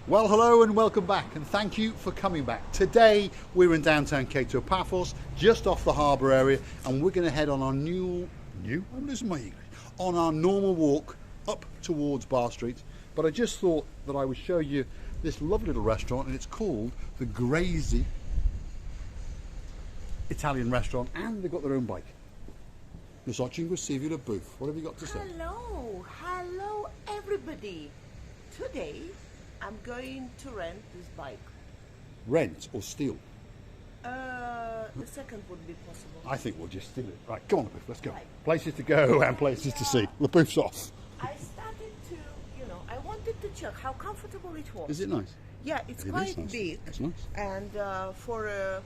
Well, hello and welcome back, and thank you for coming back. Today we're in downtown Kato Paphos, just off the harbour area, and we're going to head on our on our normal walk up towards Bar Street. But I just thought that I would show you this lovely little restaurant, and it's called the Grazy Italian Restaurant, and they've got their own bike. Miss Ochingo, Sivula Booth. What have you got to say? Hello everybody. Today I'm going to rent this bike. Rent or steal? The second would be possible. I think we'll just steal it. Right, come on, Booth, let's go. Right. Places to go and places to see. The Booth's off. I started to, I wanted to check how comfortable it was. Is it nice? Yeah, it's It is quite nice. big. It's nice. And for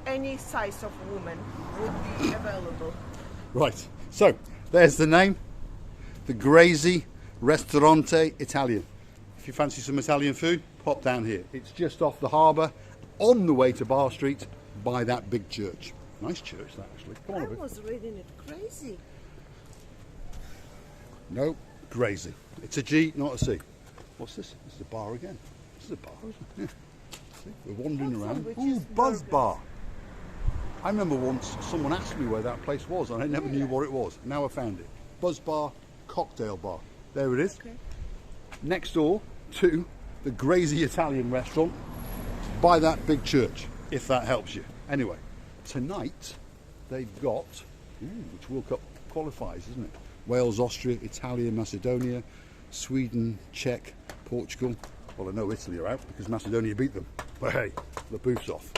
any size of woman would be available. Right, so there's the name, the Grazy Ristorante Italian. If you fancy some Italian food, pop down here. It's just off the harbour, on the way to Bar Street, by that big church. Nice church, that actually. Come on a I bit. was reading it crazy. No, Grazy. It's a G, not a C. What's this? This is a bar again. This is a bar, isn't it? Yeah. See, we're wandering around. Which Ooh, is Buzz burgers. Bar. I remember once someone asked me where that place was and I never knew what it was. Now I found it. Buzz Bar, Cocktail Bar. There it is. Okay. Next door to the Grazy Italian Restaurant by that big church, if that helps you. Anyway, tonight they've got, which World Cup qualifies, isn't it? Wales, Austria, Italia, Macedonia, Sweden, Czech, Portugal. Well, I know Italy are out because Macedonia beat them. But hey, the booth's off.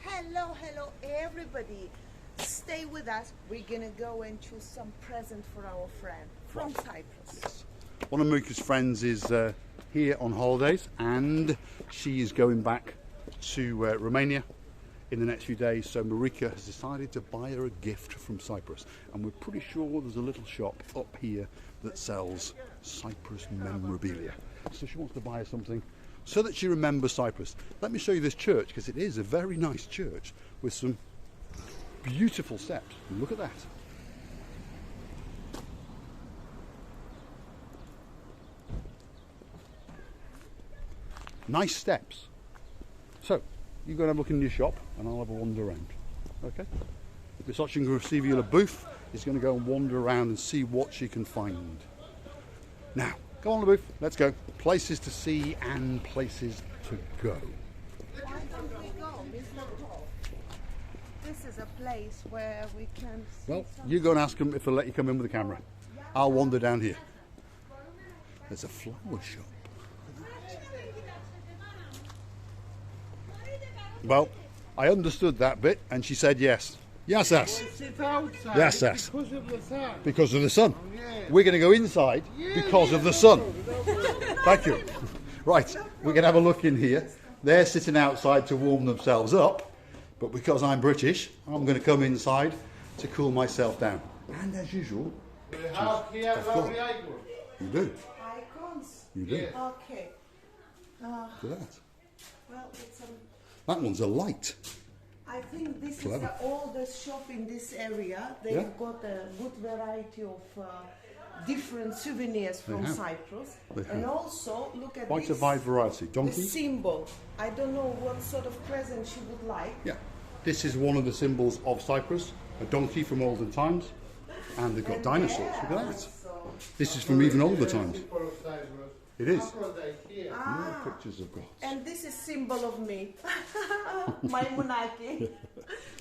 Hello everybody. Stay with us. We're gonna go and choose some present for our friend from Cyprus. Yes. One of Marika's friends is here on holidays, and she is going back to Romania in the next few days. So Marika has decided to buy her a gift from Cyprus, and we're pretty sure there's a little shop up here that sells Cyprus memorabilia. So she wants to buy her something so that she remembers Cyprus. Let me show you this church, because it is a very nice church with some beautiful steps. Look at that. Nice steps. So, you go and have a look in your shop and I'll have a wander around. Okay? Miss Ochingo Sivula Booth is going to go and wander around and see what she can find. Now, go on the booth, let's go. Places to see and places to go. Why don't we go, Mr. Paul? This is a place where we can see Well, some... you go and ask them if they'll let you come in with the camera. I'll wander down here. There's a flower shop. Well, I understood that bit, and she said yes. Yes, yes. Sit outside Yes, yes. because of the sun. Because of the sun. Yeah. We're going to go inside because of the sun. Thank you. Right, we're going to have a look in here. They're sitting outside to warm themselves up, but because I'm British, I'm going to come inside to cool myself down. And as usual, We have here Of course. lovely icon. you do. Icons? You do. Yes. Okay. Look at that. Well, it's a... That one's a light. I think this Clever. is the oldest shop in this area. They've Yeah. got a good variety of different souvenirs from have. Cyprus. They have. And also, look at Quite a this, wide variety. the Donkeys? symbol. I don't know what sort of present she would like. Yeah. This is one of the symbols of Cyprus, a donkey from olden times. And they've got dinosaurs. Look at that. So, This is from even older times. People of Cyprus. It is. Aphrodite here. More pictures of gods. and this is symbol of me. My monarchy.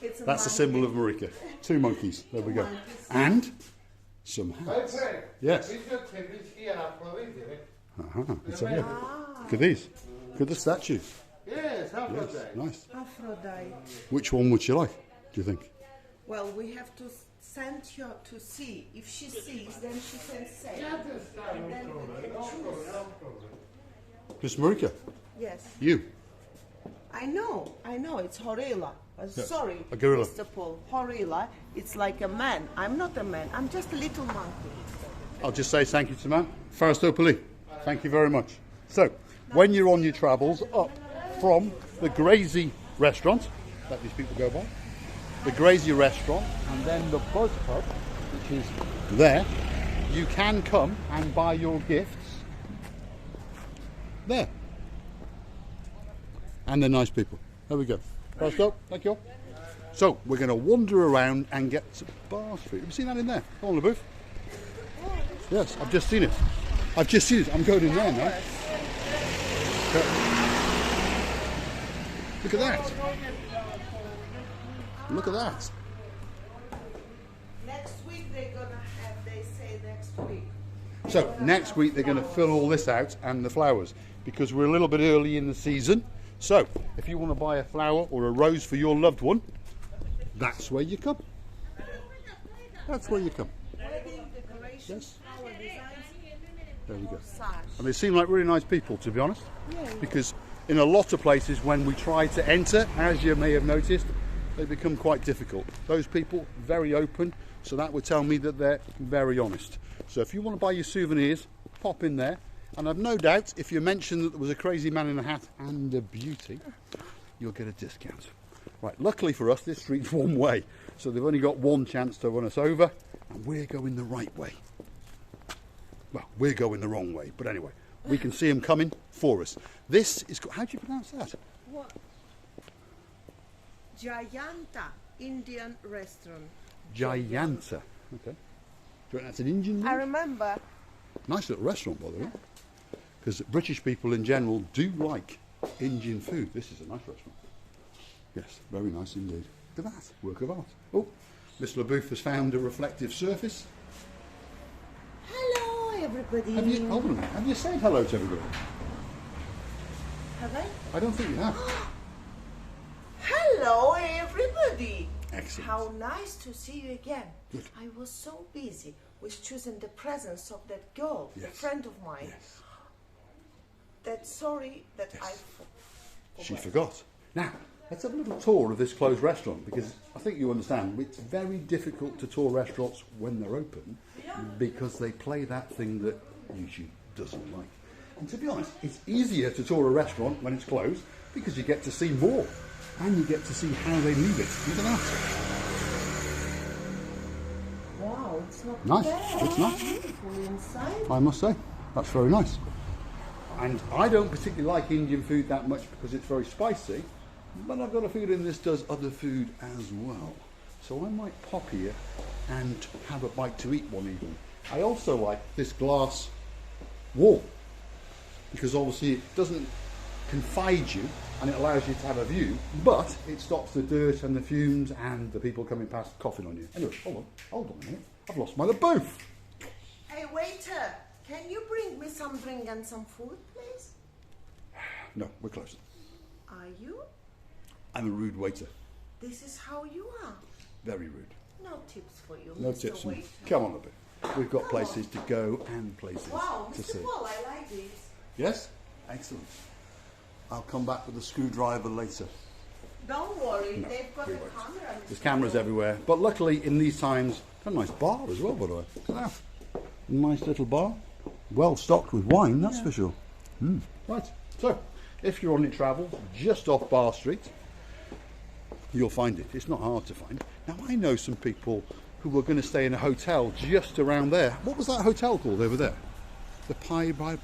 It's a That's a monkey. symbol of Marika. Two monkeys. There we go. And some My hats. friend, Yes. this is here Aphrodite. Eh? Uh-huh. Let's have a look. Look at these. Look at the statues. Yes, Aphrodite. Yes. Nice. Aphrodite. Which one would you like, do you think? Well, we have to send her to see. If she sees, then she can say. Yeah, that's fine, And no then we problem, can no choose. problem, no problem. Miss Marika, Yes. you. I know. It's Horilla. Sorry, a gorilla. Mr. Paul. Horilla. It's like a man. I'm not a man. I'm just a little monkey. I'll just say thank you to man. Faristopoli. Thank you very much. So, when you're on your travels up from the Grazy Restaurant, let these people go by, the Grazy Restaurant, and then the Buzz Pub, which is there, you can come and buy your gifts there. And they're nice people. There we go. Right, stop. Thank you. So we're going to wander around and get some bar street. Have you seen that in there? On the booth? Yes, I've just seen it. I've just seen it. I'm going in there now. Look at that. Look at that. Next week they're gonna have, they say next week. So next week they're going to fill all this out and the flowers because we're a little bit early in the season. So if you want to buy a flower or a rose for your loved one, that's where you come. That's where you come. Wedding decorations, Yes. flower designs, There we go. massage. And they seem like really nice people, to be honest. Yeah. Because in a lot of places when we try to enter, as you may have noticed, they become quite difficult. Those people, very open, so that would tell me that they're very honest. So if you want to buy your souvenirs, pop in there. And I've no doubt if you mention that there was a crazy man in a hat and a beauty, you'll get a discount. Right, luckily for us, this street's one way. So they've only got one chance to run us over, and we're going the right way. Well, we're going the wrong way, but anyway, we can see them coming for us. This is, how do you pronounce that? What? Jayanta Indian restaurant. Jayanta. Okay. Do you reckon that's an Indian I word? remember. Nice little restaurant, by the way. Because British people in general do like Indian food. This is a nice restaurant. Yes, very nice indeed. Look at that, work of art. Oh, Miss LaBouffe has found a reflective surface. Hello, everybody. Have you, hold on a minute, have you said hello to everybody? Have I? I don't think you have. Hello, everybody. Excellent. How nice to see you again. Good. I was so busy with choosing the presents of that girl, Yes. a friend of mine. Yes. That's sorry that Yes. I She forgot. Now, let's have a little tour of this closed restaurant because I think you understand it's very difficult to tour restaurants when they're open because they play that thing that YouTube doesn't like. And to be honest, it's easier to tour a restaurant when it's closed because you get to see more and you get to see how they leave it. Look at that. Wow, it's not Nice. bad. It's nice. Beautiful inside. I must say, that's very nice. And I don't particularly like Indian food that much because it's very spicy, but I've got a feeling this does other food as well. So I might pop here and have a bite to eat one evening. I also like this glass wall because obviously it doesn't confide you and it allows you to have a view, but it stops the dirt and the fumes and the people coming past coughing on you. Anyway, hold on a minute. I've lost my booth. Hey, waiter, can you bring me some drink and some food, please? No, we're closed. Are you? I'm a rude waiter. This is how you are. Very rude. No tips for you, No Mr. tips. Waiter. Come on a bit. We've got places to go and places Wow, to see. Mr. Paul, I like this. Yes? Excellent. I'll come back with a screwdriver later. Don't worry, No, they've got a we won't. camera. There's Mr. cameras Paul. everywhere. But luckily, in these times, a nice bar as well, by the way. Look at that. Nice little bar. Well stocked with wine, that's for sure. Right. So, if you're on your travels, just off Bar Street, you'll find it. It's not hard to find. Now, I know some people who were going to stay in a hotel just around there. What was that hotel called over there? The Pyramos.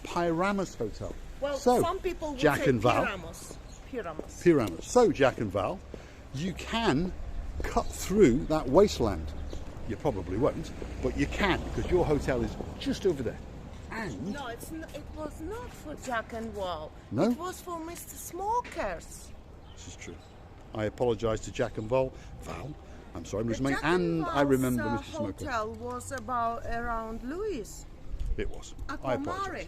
Pyramos Hotel. Well, so, some people would Jack say and Val. Pyramos. Pyramos. Pyramos. So, Jack and Val, you can cut through that wasteland. You probably won't, but you can because your hotel is just over there. And No, it was not for Jack and Val. No? It was for Mr. Smokers. this is true. I apologise to Jack and Val. I'm sorry, Miss The May, Jack and I remember Val's, Mr. Smoker. hotel was around Louis. It was. I Aquamare. apologise.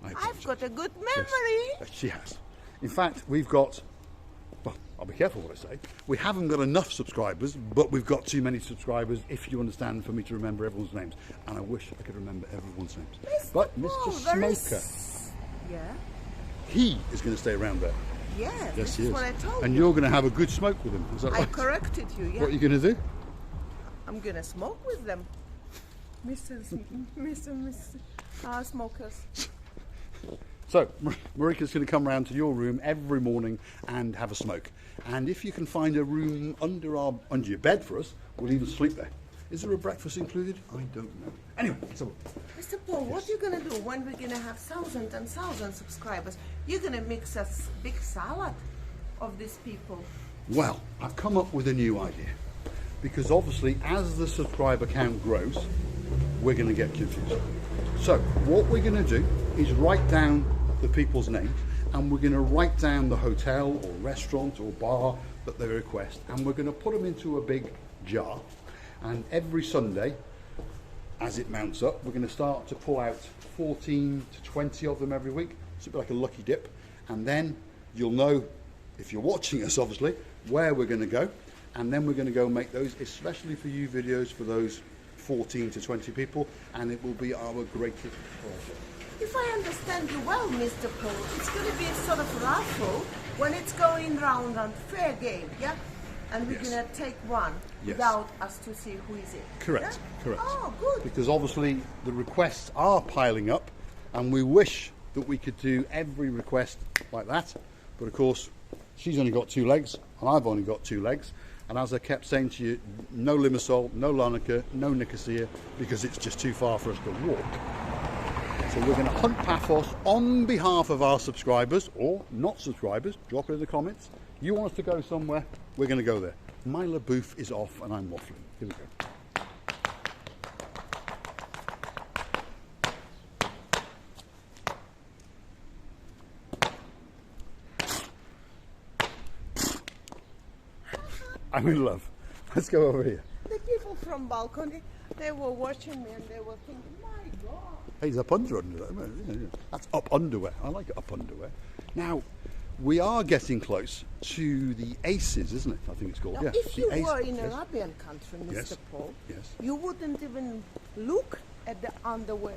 I I've apologise. got a good Yes. memory. She has. In fact, we've got, well, I'll be careful what I say. We haven't got enough subscribers, but we've got too many subscribers, if you understand, for me to remember everyone's names. And I wish I could remember everyone's names. But Paul, Mr. there Smoker, is- Yeah. he is going to stay around there. Yeah, Yes, this he is is. what I told And you. you're going to have a good smoke with him. Is that I right? corrected you, yeah. What are you going to do? I'm gonna smoke with them. Mr. Smokers. So, Marika's going to come round to your room every morning and have a smoke. And if you can find a room under your bed for us, we'll even sleep there. Is there a breakfast included? I don't know. Anyway, so Mr. Paul, what are you gonna do when we're gonna have thousands and thousands subscribers? You're gonna mix a big salad of these people. well, I've come up with a new idea. Because obviously, as the subscriber count grows, we're going to get confused. So, what we're going to do is write down the people's names, and we're going to write down the hotel or restaurant or bar that they request, and we're going to put them into a big jar. And every Sunday, as it mounts up, we're going to start to pull out 14 to 20 of them every week. So it'll be like a lucky dip. And then you'll know, if you're watching us obviously, where we're going to go. And then we're going to go make those, especially for you videos, for those 14 to 20 people. And it will be our greatest pleasure. If I understand you well, Mr. Paul, it's going to be a sort of raffle when it's going round and fair game, yeah? And we're Yes. going to take one Yes. without us to see who is it. Correct, yeah? correct. Oh, good. Because obviously the requests are piling up, and we wish that we could do every request like that. But of course, she's only got 2 legs, and I've only got 2 legs. And as I kept saying to you, no Limassol, no Larnaca, no Nicosia, because it's just too far for us to walk. So we're going to hunt Paphos on behalf of our subscribers, or not subscribers. Drop it in the comments. You want us to go somewhere, we're going to go there. My LaBouffe is off and I'm waffling. Here we go. I'm in love. Let's go over here. The people from balcony, they were watching me and they were thinking, my God. Hey, he's up under that. That's up underwear. I like it up underwear. Now, we are getting close to the Aces, isn't it? I think it's called. Now, Yeah. if the you Aces. were in Yes. Arabian country, Mr. Yes. Paul, Yes. you wouldn't even look at the underwear,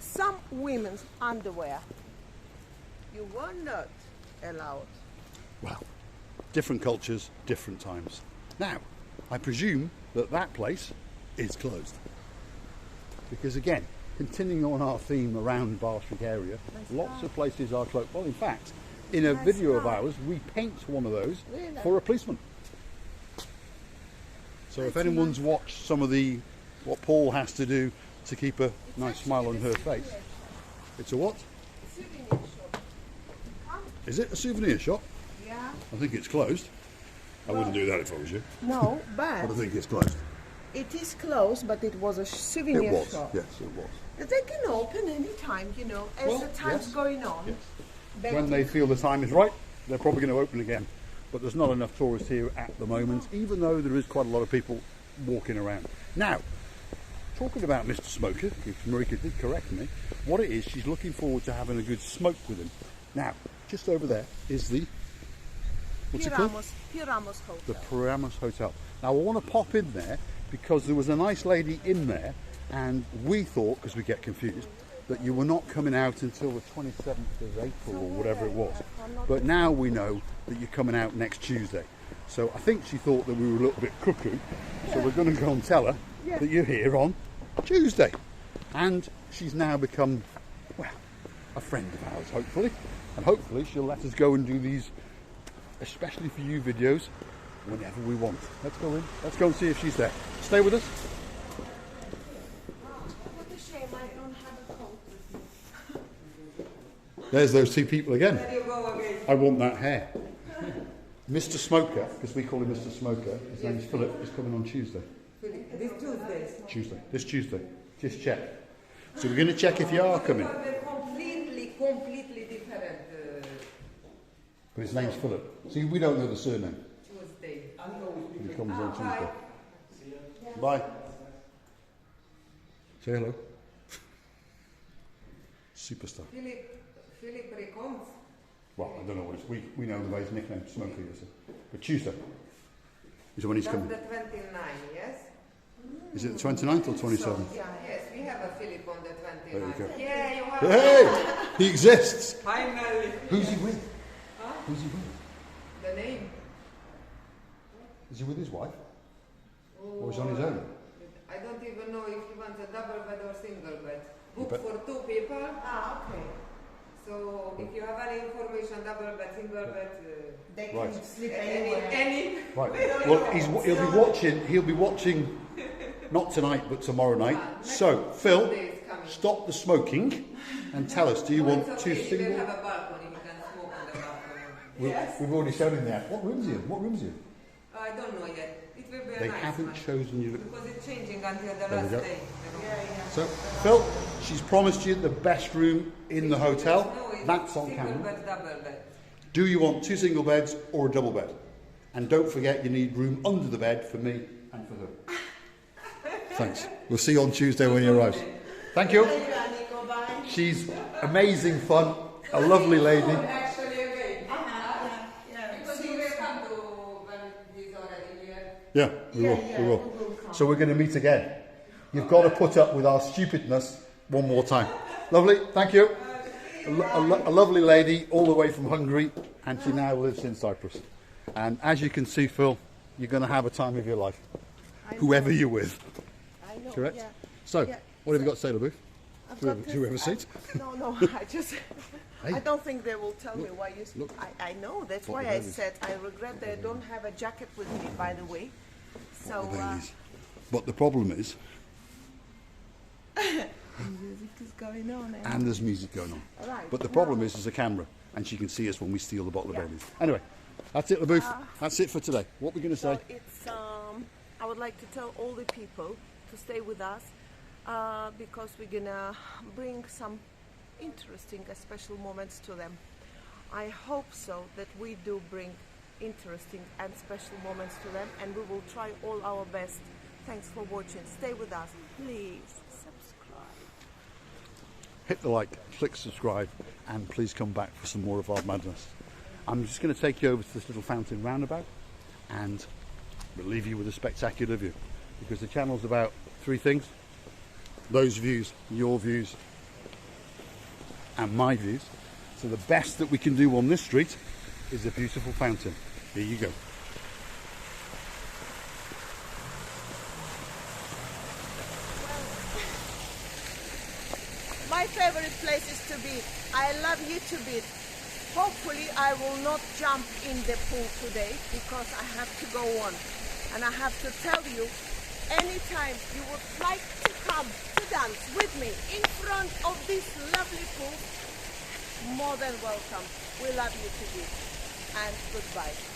some women's underwear. You were not allowed. Well, different cultures, different times. Now, I presume that that place is closed. Because again, continuing on our theme around Bar Street area, lots of places are closed. Well, in fact, in a video of ours, we paint one of those Really? for a policeman. So if anyone's watched some of what Paul has to do to keep a nice smile on her face, it's a what? Souvenir shop. Come. Is it a souvenir shop? Yeah. I think it's closed. I wouldn't do that if I was you. No, But I but think it's closed. it is closed, but it was a souvenir It was, shop. yes, it was. They can open any time, you know, as Well, the time's yes. going on. Yes. Better- When they feel the time is right, they're probably going to open again. But there's not enough tourists here at the moment, even though there is quite a lot of people walking around. Now, talking about Mr. Smoker, if Marika did correct me, what it is, she's looking forward to having a good smoke with him. Now, just over there is the, what's it called? Pyramos Hotel. The Pyramos Hotel. Now, I want to pop in there because there was a nice lady in there, and we thought, because we get confused, that you were not coming out until the 27th of April or whatever it was. But now we know that you're coming out next Tuesday. So I think she thought that we were a little bit cuckoo. So we're going to go and tell her that you're here on Tuesday. And she's now become, well, a friend of ours, hopefully. And hopefully she'll let us go and do these, especially for you videos, whenever we want. Let's go in. Let's go and see if she's there. Stay with us. What a shame I don't have a coat with me. There's those 2 people again. There you go again. I want that hair. Mr. Smoker, because we call him Mr. Smoker, his name's Philip, is coming on Tuesday. This Tuesday. Tuesday. This Tuesday. Just check. So we're going to check if you are coming. They're completely different But his name's Philip. See, we don't know the surname. Tuesday. He comes on Tuesday. Bye. Say hello. Superstar. Philip Recombs. Well, I don't know what it's. We know the way his nickname Smoker is. But Tuesday is when he's That's coming. the 29, yes? Is it the 29th or 27th? Yeah, yes, we have a Philip on the 29th. There you go. Yeah, you have. Hey! He exists! Finally. Who's he with? Who's he with? The name. Is he with his wife? Or is he on his own? I don't even know if he wants a double bed or single bed. Book bet- for 2 people. Ah, okay. So if you have any information, double bed, single bed, They can Right. sleep any, anywhere. Right. Well, he'll be watching. He'll be watching, not tonight, but tomorrow night. So, Phil, stop the smoking, and tell us: do you want it's two okay. You single? will have a balcony. You can smoke on the balcony. Yes. We've already shown him that. What room's he in? What room's he in? I don't know yet. It will be a They nice haven't one. chosen you. Because it's changing until the There we last go. day. So, Phil, she's promised you the best room in the hotel. No, it's That's on single camera. bed, double bed. Do you want two single beds or a double bed? And don't forget you need room under the bed for me and for her. Thanks. We'll see you on Tuesday when you arrive. Thank you. Thank you, Nico. Bye. She's amazing fun, a lovely lady. Actually, again. Yeah. Because you will come to when he's already here. Yeah, we will. Yeah, We will. we will come. So we're going to meet again. You've got to put up with our stupidness one more time. Lovely. Thank you. A lovely lady all the way from Hungary, and she now lives in Cyprus. And as you can see, Phil, you're going to have a time of your life, I know. whoever you're with. I know. Correct? Yeah. So, Yeah. what have you got to say, LaBooth? I've Do we got have- do we have a seat? No, I just. Hey. I don't think they will tell me why you. look. I know. That's What why the I babies. said I regret that I don't have a jacket with me. By the way, so The babies. But the problem is, music is going on. and there's music going on. Right. But the problem is, there's a camera, and she can see us when we steal the bottle of Baileys. Anyway, that's it, LaBooth. That's it for today. What are we going to So say? it's. I would like to tell all the people to stay with us because we're gonna bring some interesting, special moments to them. I hope so that we do bring interesting and special moments to them, and we will try all our best. Thanks for watching. Stay with us, please. Subscribe. Hit the like, click subscribe, and please come back for some more of our madness. I'm just going to take you over to this little fountain roundabout, and we'll leave you with a spectacular view, because the channel's about three things: those views, your views, and my views. So the best that we can do on this street is a beautiful fountain. Here you go. My favorite places to be. I love you to be. Hopefully I will not jump in the pool today because I have to go on. And I have to tell you, anytime you would like to come to dance with me in front of this lovely pool, more than welcome. We love you to be. And goodbye.